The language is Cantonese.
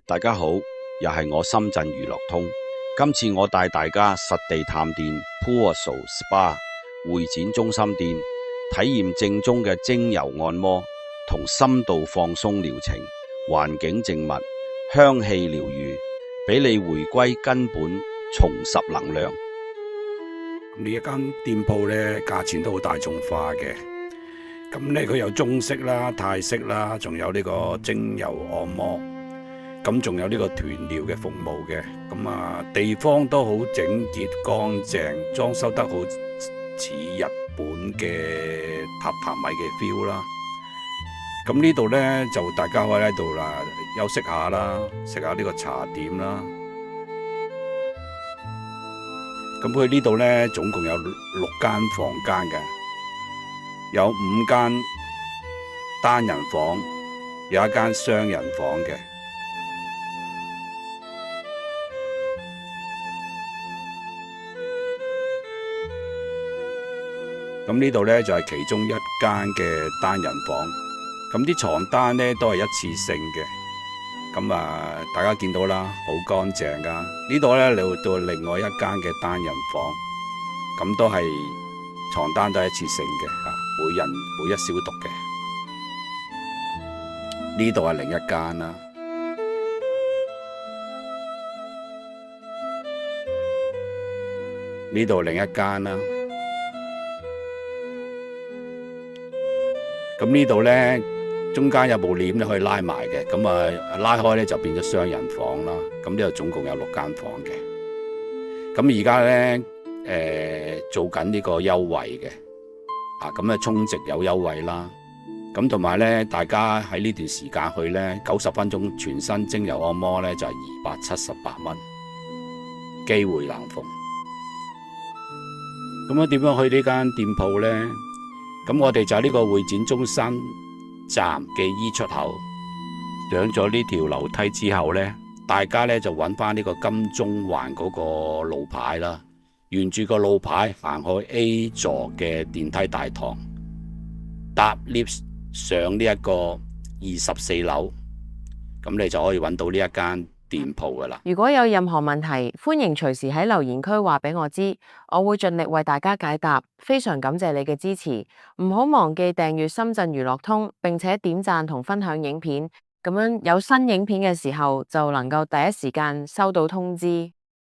大家好，又係我深圳娛樂通。今次我帶大家實地探店 Pursol Spa 會展中心店，體驗正宗嘅精油按摩同深度放鬆療程，環境靜謐，香氣療愈，俾你回歸根本，重拾能量。呢一間店鋪呢，價錢都好大眾化嘅。咁呢，佢有中式啦、泰式啦，仲有呢個精油按摩，咁仲有呢個團療嘅服務嘅。咁地方都好整潔乾淨，裝修得好似日本嘅榻榻米嘅 feel 啦。咁呢度呢，就大家可以喺度啦休息下啦，食下呢個茶點啦。咁佢呢度呢，總共有6間房間嘅，有5間單人房，有1間雙人房嘅。咁呢度呢，就係其中1間嘅單人房，咁啲床單呢，都係一次性嘅。咁大家見到啦，好乾淨噶。呢度呢，嚟到另外1間嘅單人房，咁都係床單都係一次性嘅，每人每一消毒嘅。呢度係另1間啦，呢度另1間啦。咁呢度呢，中間有部簾咧可以拉埋嘅，咁拉開呢就變咗雙人房啦。咁呢度總共有6間房嘅。咁而家呢，做緊呢個優惠嘅，咁充值有優惠啦。咁同埋呢，大家喺呢段時間去呢，90分鐘全身精油按摩呢，就係278蚊，機會難逢。咁點樣去呢間店鋪呢？咁我哋就喺呢個會展中心站嘅 E 出口上咗呢條樓梯之後呢，大家呢就揾翻呢個金鐘環嗰個路牌啦，沿住個路牌行去 A 座嘅電梯大堂，搭 lift 上呢一個24樓，咁你就可以揾到呢一間店鋪噶啦。如果有任何問題，歡迎隨時喺留言區話俾我知，我會盡力為大家解答。非常感謝你嘅支持，唔好忘記訂閱深圳娛樂通，並且點讚同分享影片，咁樣有新影片嘅時候就能夠第一時間收到通知。